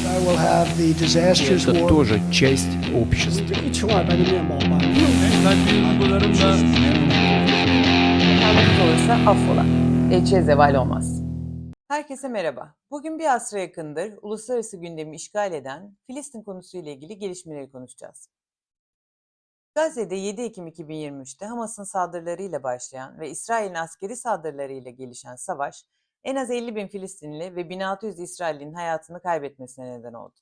I will have the disastrous Это war. тоже часть общества. Hakkınız olursa affola. Elçiye zeval olmaz. Herkese merhaba. Bugün bir asra yakındır uluslararası gündemi işgal eden Filistin konusuyla ilgili gelişmeleri konuşacağız. Gazze'de 7 Ekim 2023'te Hamas'ın saldırılarıyla başlayan ve İsrail'in askeri saldırılarıyla gelişen savaş, en az 50 bin Filistinli ve 1600 İsrail'in hayatını kaybetmesine neden oldu.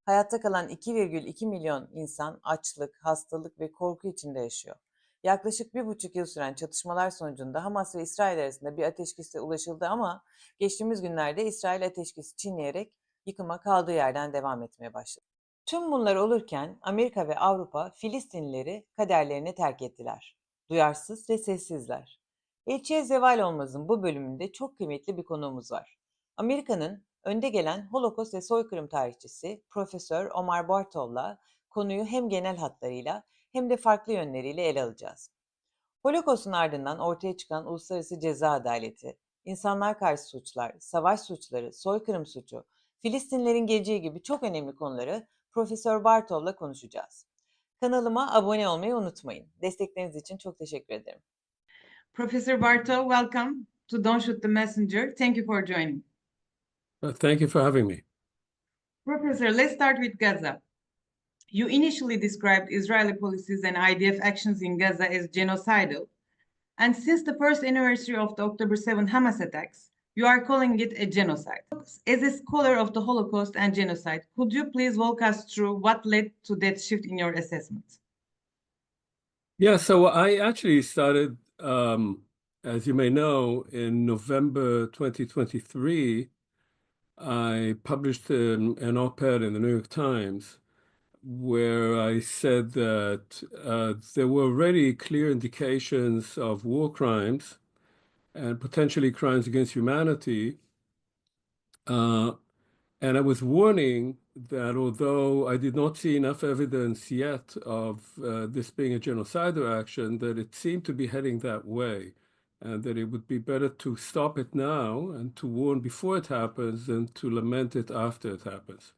Hayatta kalan 2,2 milyon insan açlık, hastalık ve korku içinde yaşıyor. Yaklaşık 1,5 yıl süren çatışmalar sonucunda Hamas ve İsrail arasında bir ateşkese ulaşıldı ama geçtiğimiz günlerde İsrail ateşkesi çiğneyerek yıkıma kaldığı yerden devam etmeye başladı. Tüm bunlar olurken Amerika ve Avrupa Filistinlileri kaderlerine terk ettiler. Duyarsız ve sessizler. Elçiye zeval olmazın bu bölümünde çok kıymetli bir konuğumuz var. Amerika'nın önde gelen Holokost ve soykırım tarihçisi Profesör Bartov'la konuyu hem genel hatlarıyla hem de farklı yönleriyle ele alacağız. Holokost'un ardından ortaya çıkan uluslararası ceza adaleti, insanlar karşı suçlar, savaş suçları, soykırım suçu, Filistinlerin geleceği gibi çok önemli konuları Profesör Bartov'la konuşacağız. Kanalıma abone olmayı unutmayın. Destekleriniz için çok teşekkür ederim. Professor Bartov, welcome to Don't Shoot the Messenger. Thank you for joining. Thank you for having me. Professor, let's start with Gaza. You initially described Israeli policies and IDF actions in Gaza as genocidal. And since the first anniversary of the October 7 Hamas attacks, you are calling it a genocide. As a scholar of the Holocaust and genocide, could you please walk us through what led to that shift in your assessment? Yeah, so I actually started, as you may know, in November 2023, I published an op-ed in the New York Times where I said that there were already clear indications of war crimes and potentially crimes against humanity. And I was warning that although I did not see enough evidence yet of this being a genocidal action, that it seemed to be heading that way, and that it would be better to stop it now and to warn before it happens than to lament it after it happens.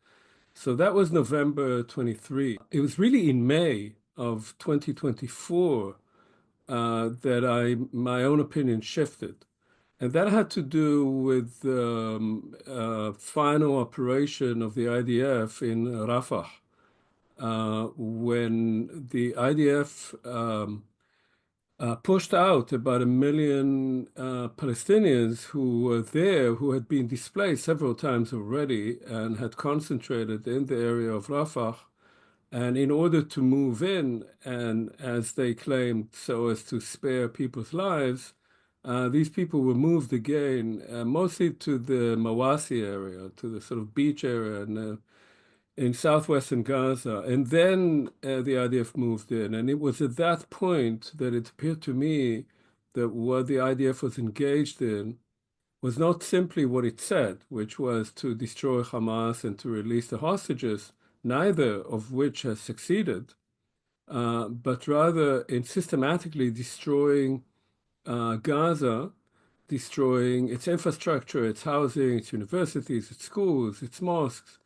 So that was November 23. It was really in May of 2024 that my own opinion shifted. And that had to do with the final operation of the IDF in Refah, when the IDF pushed out about 1 million Palestinians who were there, who had been displaced several times already and had concentrated in the area of Rafah. And in order to move in, and as they claimed, so as to spare people's lives, these people were moved again, mostly to the Mawasi area, to the sort of beach area in southwestern Gaza. And then the IDF moved in. And it was at that point that it appeared to me that what the IDF was engaged in was not simply what it said, which was to destroy Hamas and to release the hostages, neither of which has succeeded, but rather in systematically destroying Gaza, destroying its infrastructure, its housing, its universities, its schools, its mosques,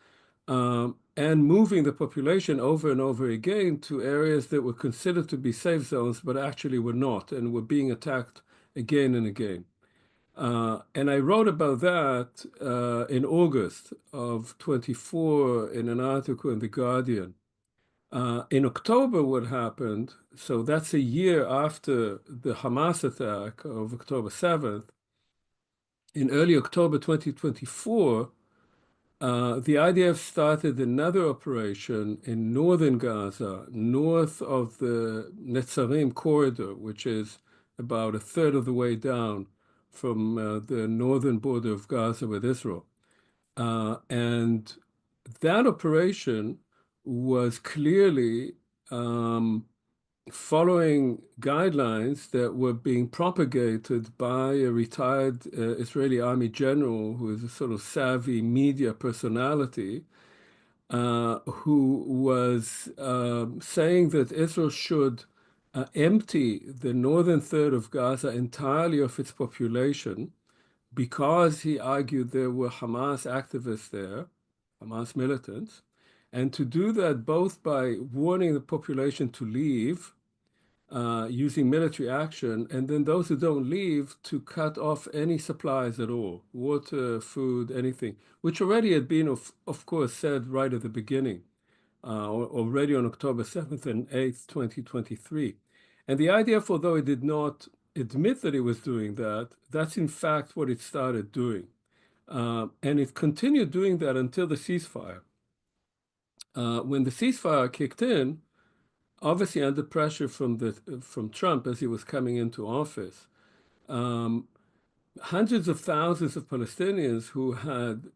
and moving the population over and over again to areas that were considered to be safe zones, but actually were not, and were being attacked again and again. And I wrote about that in August of 24 in an article in The Guardian. In October, what happened, so that's a year after the Hamas attack of October 7th, in early October 2024, the IDF started another operation in northern Gaza, north of the Netzarim corridor, which is about a third of the way down from the northern border of Gaza with Israel. And that operation was clearly following guidelines that were being propagated by a retired Israeli army general who is a sort of savvy media personality, who was saying that Israel should empty the northern third of Gaza entirely of its population, because he argued there were Hamas activists there, Hamas militants, and to do that both by warning the population to leave, using military action, and then those who don't leave to cut off any supplies at all, water, food, anything, which already had been, of course, said right at the beginning, already on October 7th and 8th, 2023. And the IDF, although it did not admit that it was doing that, that's in fact what it started doing. And it continued doing that until the ceasefire. When the ceasefire kicked in, obviously under pressure from Trump as he was coming into office, hundreds of thousands of Palestinians who had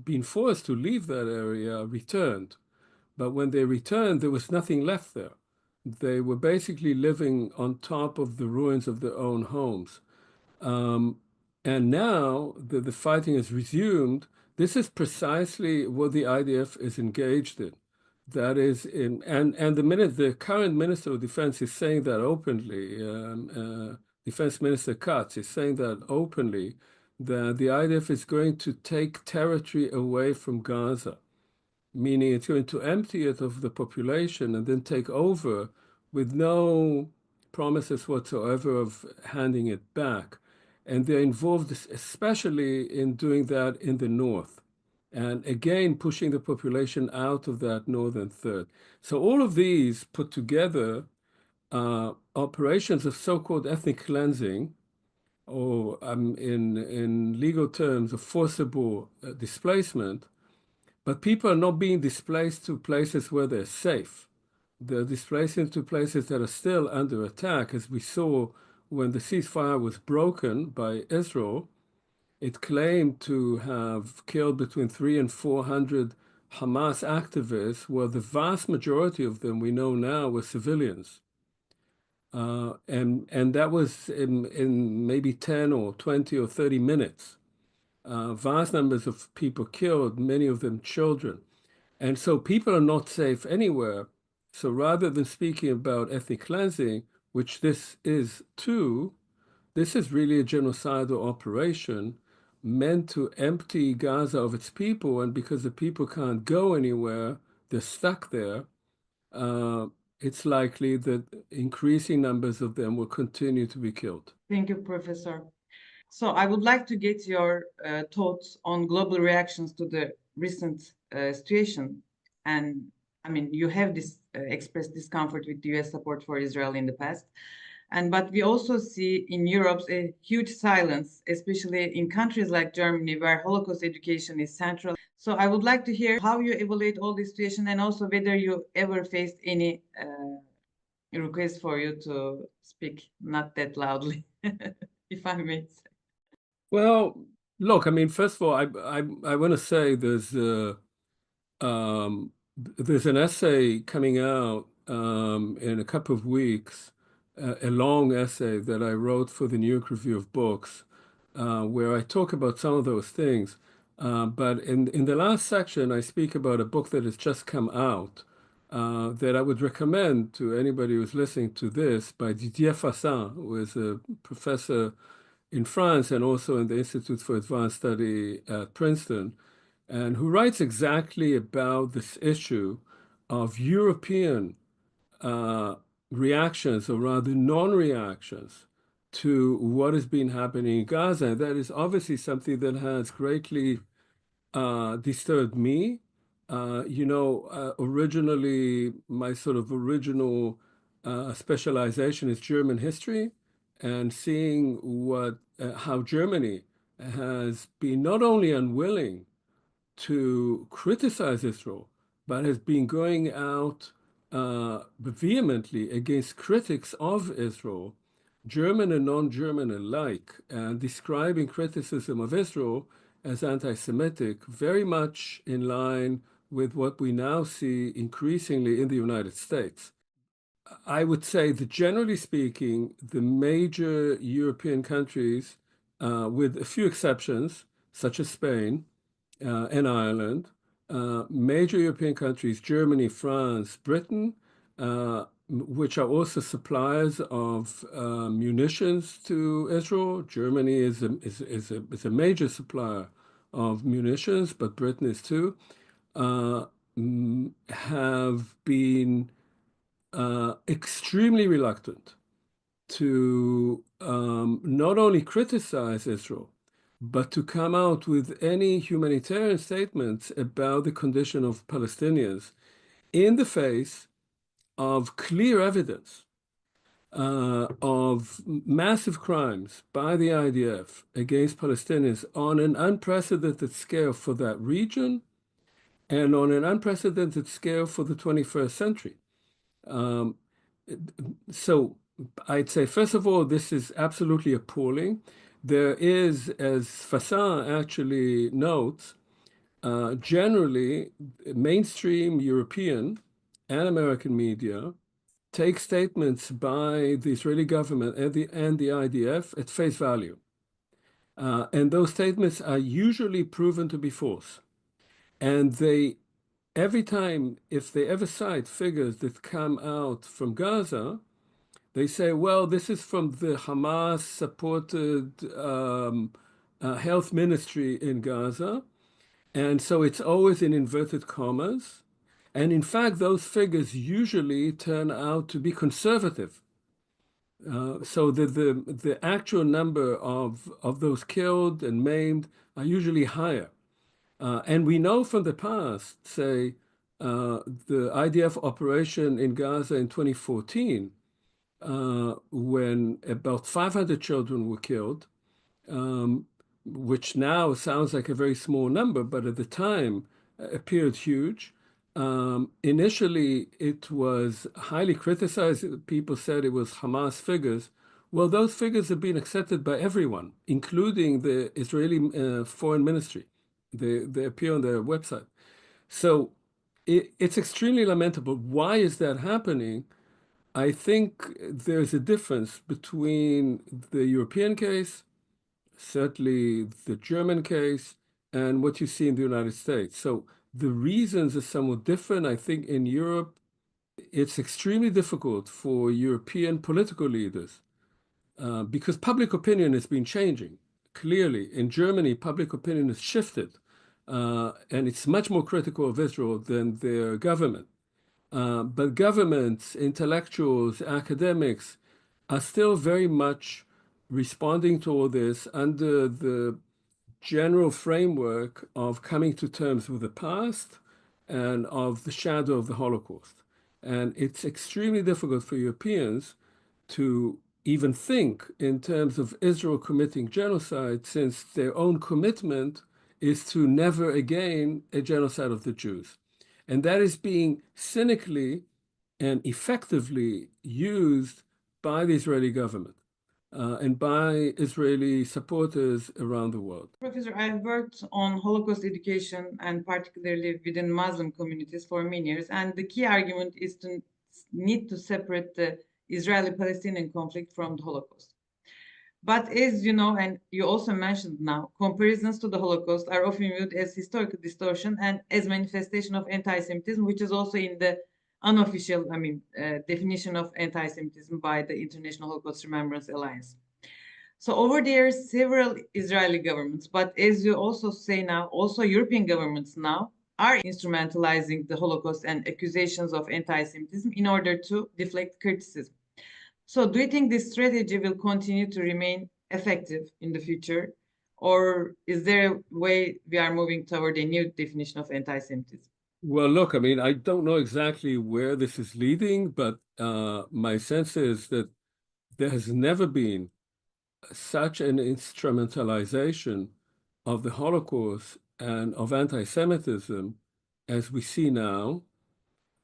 been forced to leave that area returned. But when they returned, there was nothing left there. They were basically living on top of the ruins of their own homes. And now that the fighting has resumed, this is precisely what the IDF is engaged in. That is, the current Minister of Defense is saying that openly. Defense Minister Katz is saying that openly, that the IDF is going to take territory away from Gaza, meaning it's going to empty it of the population and then take over with no promises whatsoever of handing it back. And they're involved especially in doing that in the north. And again, pushing the population out of that northern third. So all of these put together operations of so-called ethnic cleansing, or in legal terms, of forcible displacement, but people are not being displaced to places where they're safe. They're displaced into places that are still under attack, as we saw when the ceasefire was broken by Israel. It claimed to have killed between 300 and 400 Hamas activists, where the vast majority of them, we know now, were civilians. And that was in maybe 10 or 20 or 30 minutes. Vast numbers of people killed, many of them children. And so people are not safe anywhere. So rather than speaking about ethnic cleansing, which this is too, this is really a genocidal operation meant to empty Gaza of its people. And because the people can't go anywhere, they're stuck there. It's likely that increasing numbers of them will continue to be killed. Thank you, Professor. So I would like to get your thoughts on global reactions to the recent situation. And I mean, you have expressed discomfort with the US support for Israel in the past. But we also see in Europe a huge silence, especially in countries like Germany, where Holocaust education is central. So I would like to hear how you evaluate all this situation, and also whether you ever faced any request for you to speak not that loudly, if I may say. Well, look, I mean, first of all, I want to say there's an essay coming out in a couple of weeks, a long essay that I wrote for the New York Review of Books, where I talk about some of those things. But in the last section, I speak about a book that has just come out that I would recommend to anybody who's listening to this, by Didier Fassin, who is a professor in France and also in the Institute for Advanced Study at Princeton, and who writes exactly about this issue of European reactions, or rather non-reactions, to what has been happening in Gaza. And that is obviously something that has greatly disturbed me. Originally, my sort of original specialization is German history, and seeing how Germany has been not only unwilling to criticize Israel, but has been going out vehemently against critics of Israel, German and non-German alike, and describing criticism of Israel as anti-Semitic, very much in line with what we now see increasingly in the United States. I would say that generally speaking, the major European countries, with a few exceptions, such as Spain and Ireland, major European countries, Germany, France, Britain, which are also suppliers of munitions to Israel. Germany is a major supplier of munitions, but Britain is too. have been extremely reluctant to not only criticize Israel, but to come out with any humanitarian statements about the condition of Palestinians in the face of clear evidence of massive crimes by the IDF against Palestinians on an unprecedented scale for that region and on an unprecedented scale for the 21st century. So I'd say, first of all, this is absolutely appalling. There is, as Fassin actually notes, generally mainstream European and American media take statements by the Israeli government and the IDF at face value. And those statements are usually proven to be false. And they, every time, if they ever cite figures that come out from Gaza, they say, well, this is from the Hamas-supported health ministry in Gaza. And so it's always in inverted commas. And in fact, those figures usually turn out to be conservative. So the actual number of those killed and maimed are usually higher. And we know from the past, say, the IDF operation in Gaza in 2014, when about 500 children were killed, which now sounds like a very small number, but at the time appeared huge. Initially, it was highly criticized. People said it was Hamas figures. Well, those figures have been accepted by everyone, including the Israeli Foreign Ministry. They appear on their website. So it's extremely lamentable. Why is that happening? I think there's a difference between the European case, certainly the German case, and what you see in the United States. So the reasons are somewhat different. I think in Europe, it's extremely difficult for European political leaders because public opinion has been changing. Clearly, in Germany, public opinion has shifted, and it's much more critical of Israel than their government. But governments, intellectuals, academics are still very much responding to all this under the general framework of coming to terms with the past and of the shadow of the Holocaust. And it's extremely difficult for Europeans to even think in terms of Israel committing genocide, since their own commitment is to never again a genocide of the Jews. And that is being cynically and effectively used by the Israeli government and by Israeli supporters around the world. Professor, I've worked on Holocaust education and particularly within Muslim communities for many years. And the key argument is to need to separate the Israeli-Palestinian conflict from the Holocaust. But as you know, and you also mentioned now, comparisons to the Holocaust are often viewed as historical distortion and as manifestation of anti-Semitism, which is also in the unofficial, definition of anti-Semitism by the International Holocaust Remembrance Alliance. So over the years, several Israeli governments, but as you also say now, also European governments now are instrumentalizing the Holocaust and accusations of anti-Semitism in order to deflect criticism. So do you think this strategy will continue to remain effective in the future? Or is there a way we are moving toward a new definition of anti-Semitism? Well, look, I don't know exactly where this is leading, but my sense is that there has never been such an instrumentalization of the Holocaust and of anti-Semitism as we see now.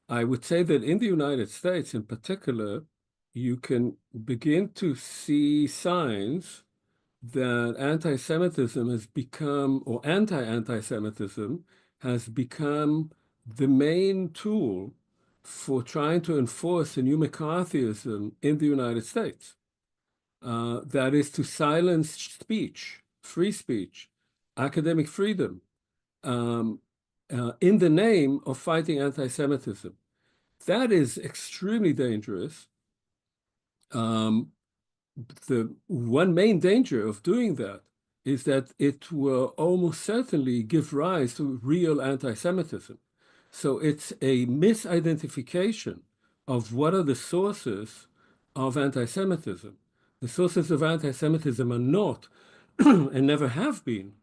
I would say that in the United States in particular, you can begin to see signs that anti-Semitism has become, or anti-Semitism has become the main tool for trying to enforce a new McCarthyism in the United States. That is to silence speech, free speech, academic freedom, in the name of fighting anti-Semitism. That is extremely dangerous. The one main danger of doing that is that it will almost certainly give rise to real anti-Semitism. So it's a misidentification of what are the sources of anti-Semitism. The sources of anti-Semitism are not and never have been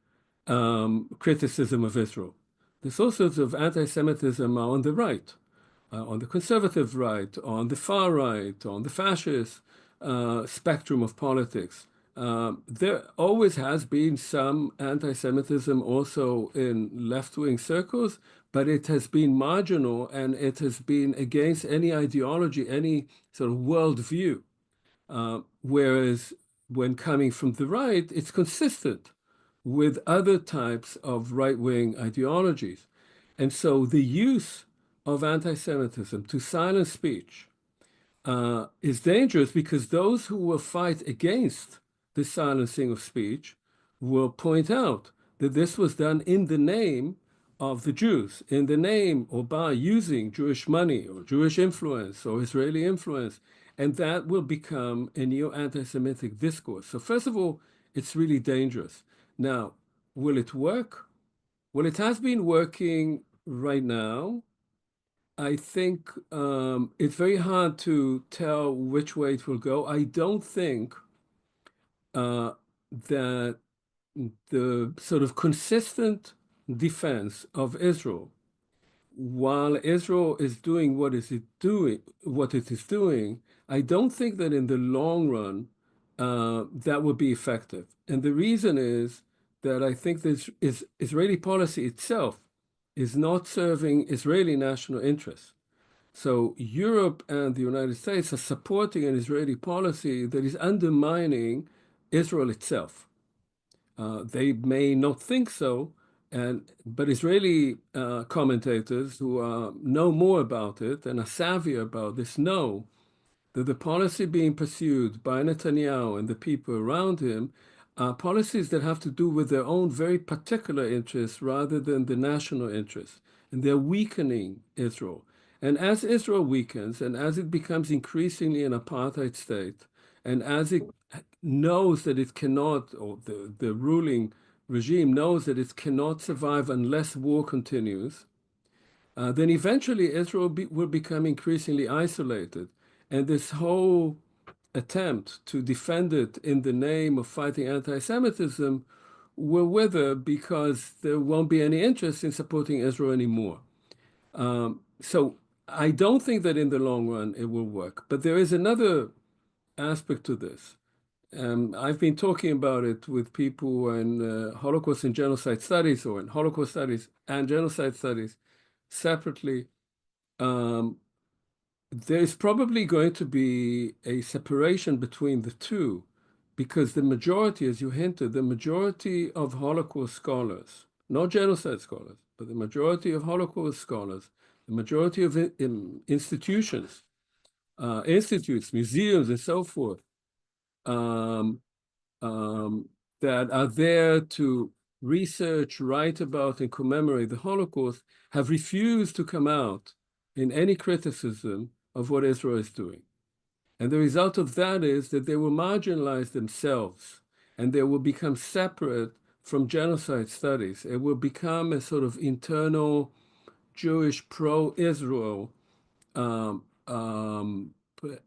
criticism of Israel. The sources of anti-Semitism are on the right, on the conservative right, on the far right, on the fascist spectrum of politics. There always has been some anti-Semitism also in left-wing circles, but it has been marginal and it has been against any ideology, any sort of worldview. Whereas when coming from the right, it's consistent with other types of right-wing ideologies. And so the use of anti-Semitism to silence speech is dangerous because those who will fight against the silencing of speech will point out that this was done in the name of the Jews, in the name or by using Jewish money or Jewish influence or Israeli influence, and that will become a new anti-Semitic discourse. So first of all, it's really dangerous. Now, will it work? Well, it has been working right now. I think it's very hard to tell which way it will go. I don't think that the sort of consistent defense of Israel, while Israel is doing what it is doing, I don't think that in the long run that would be effective. And the reason is that I think that Israeli policy itself is not serving Israeli national interests. So Europe and the United States are supporting an Israeli policy that is undermining Israel itself. They may not think so, but Israeli commentators who know more about it and are savvier about this know that the policy being pursued by Netanyahu and the people around him are policies that have to do with their own very particular interests rather than the national interests. And they're weakening Israel. And as Israel weakens and as it becomes increasingly an apartheid state, and as it knows that it cannot, or the ruling regime knows that it cannot survive unless war continues, then eventually Israel will become increasingly isolated. And this whole attempt to defend it in the name of fighting anti-Semitism will wither because there won't be any interest in supporting Israel anymore. So I don't think that in the long run it will work. But there is another aspect to this. I've been talking about it with people in Holocaust and genocide studies, or in Holocaust studies and genocide studies separately. There is probably going to be a separation between the two, because the majority, as you hinted, the majority of Holocaust scholars, not genocide scholars, but the majority of Holocaust scholars, the majority of institutions, institutes, museums, and so forth, that are there to research, write about, and commemorate the Holocaust have refused to come out in any criticism of what Israel is doing. And the result of that is that they will marginalize themselves and they will become separate from genocide studies. It will become a sort of internal Jewish pro-Israel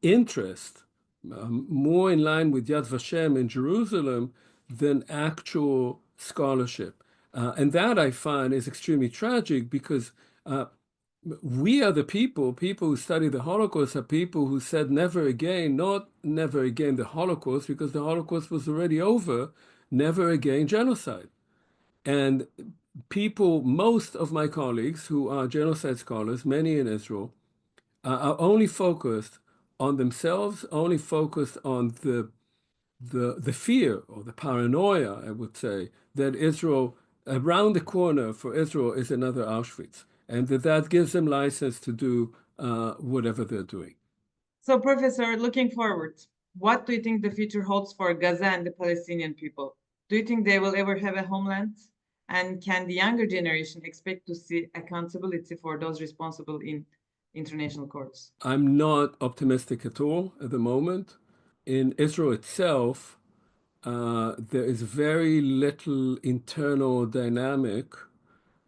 interest, more in line with Yad Vashem in Jerusalem than actual scholarship. And that I find is extremely tragic because we are the people who study the Holocaust are people who said never again, not never again the Holocaust, because the Holocaust was already over, never again genocide. And people, most of my colleagues who are genocide scholars, many in Israel, are only focused on themselves, only focused on the fear or the paranoia, I would say, that Israel, around the corner for Israel is another Auschwitz, and that gives them license to do whatever they're doing. So, Professor, looking forward, what do you think the future holds for Gaza and the Palestinian people? Do you think they will ever have a homeland? And can the younger generation expect to see accountability for those responsible in international courts? I'm not optimistic at all at the moment. In Israel itself, there is very little internal dynamic,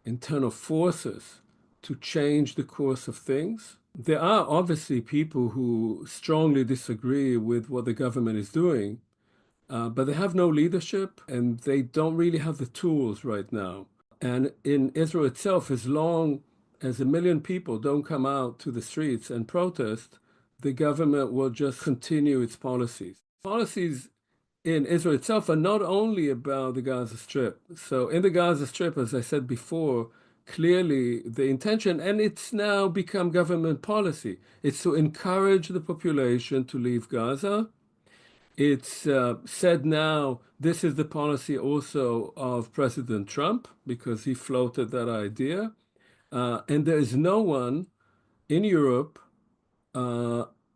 internal forces to change the course of things. There are obviously people who strongly disagree with what the government is doing, but they have no leadership and they don't really have the tools right now. And in Israel itself, as long as 1 million people don't come out to the streets and protest, the government will just continue its policies. Policies in Israel itself are not only about the Gaza Strip. So in the Gaza Strip, as I said before, clearly the intention, and it's now become government policy, it's to encourage the population to leave Gaza. It's said now this is the policy also of President Trump because he floated that idea. And there is no one in Europe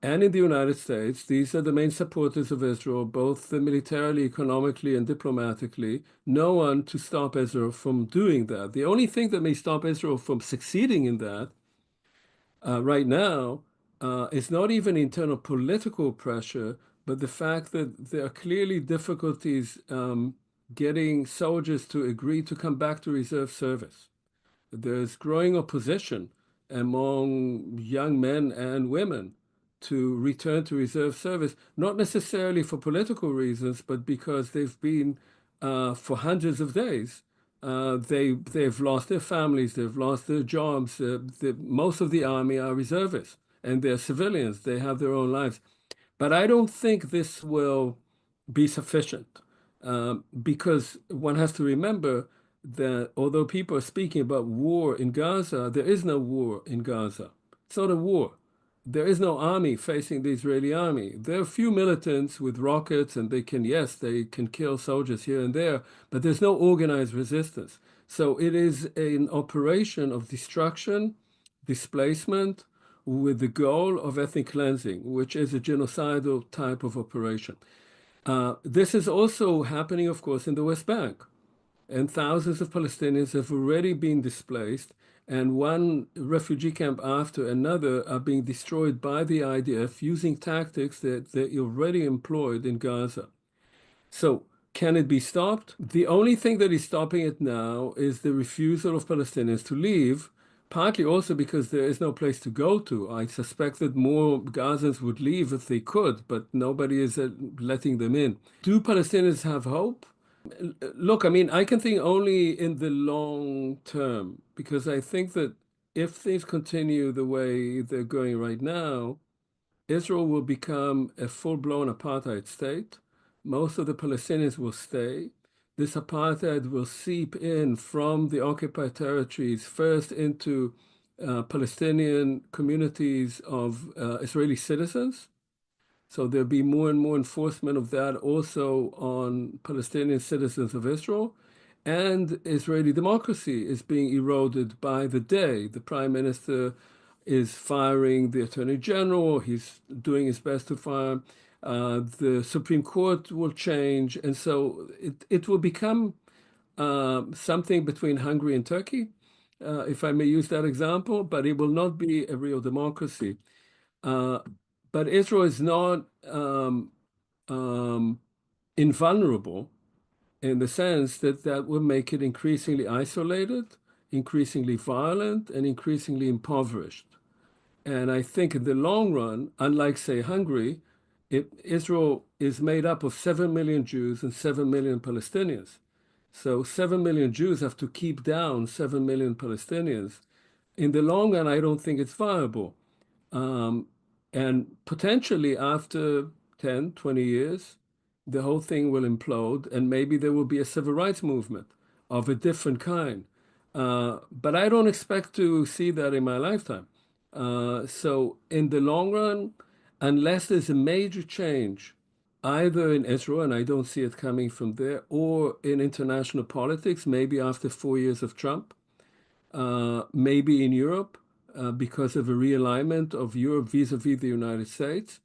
and in the United States, these are the main supporters of Israel, both militarily, economically, and diplomatically, no one to stop Israel from doing that. The only thing that may stop Israel from succeeding in that right now is not even internal political pressure, but the fact that there are clearly difficulties getting soldiers to agree to come back to reserve service. There's growing opposition among young men and women to return to reserve service, not necessarily for political reasons, but because they've been for hundreds of days. They've lost their families, they've lost their jobs. Most of the army are reservists and they're civilians. They have their own lives. But I don't think this will be sufficient because one has to remember that although people are speaking about war in Gaza, there is no war in Gaza. It's not a war. There is no army facing the Israeli army. There are a few militants with rockets, and they can kill soldiers here and there, but there's no organized resistance. So it is an operation of destruction, displacement, with the goal of ethnic cleansing, which is a genocidal type of operation. This is also happening, of course, in the West Bank. And thousands of Palestinians have already been displaced, and one refugee camp after another are being destroyed by the IDF using tactics that they already employed in Gaza. So can it be stopped? The only thing that is stopping it now is the refusal of Palestinians to leave, partly also because there is no place to go to. I suspect that more Gazans would leave if they could, but nobody is letting them in. Do Palestinians have hope? Look, I mean, I can think only in the long term, because I think that if things continue the way they're going right now, Israel will become a full-blown apartheid state. Most of the Palestinians will stay. This apartheid will seep in from the occupied territories first into Palestinian communities of Israeli citizens. So there'll be more and more enforcement of that also on Palestinian citizens of Israel. And Israeli democracy is being eroded by the day. The prime minister is firing the attorney general. He's doing his best to fire. The Supreme Court will change. And so it will become something between Hungary and Turkey, if I may use that example, but it will not be a real democracy. But Israel is not invulnerable in the sense that that will make it increasingly isolated, increasingly violent, and increasingly impoverished. And I think in the long run, unlike, say, Hungary, Israel is made up of 7 million Jews and 7 million Palestinians. So 7 million Jews have to keep down 7 million Palestinians. In the long run, I don't think it's viable. And potentially after 10, 20 years, the whole thing will implode and maybe there will be a civil rights movement of a different kind. But I don't expect to see that in my lifetime. So in the long run, unless there's a major change, either in Israel, and I don't see it coming from there, or in international politics, maybe after 4 years of Trump, maybe in Europe, because of a realignment of Europe vis-a-vis the United States,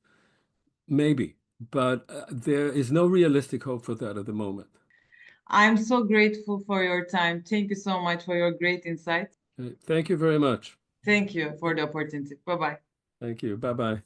maybe. But there is no realistic hope for that at the moment. I'm so grateful for your time. Thank you so much for your great insights. Thank you very much. Thank you for the opportunity. Bye-bye. Thank you. Bye-bye.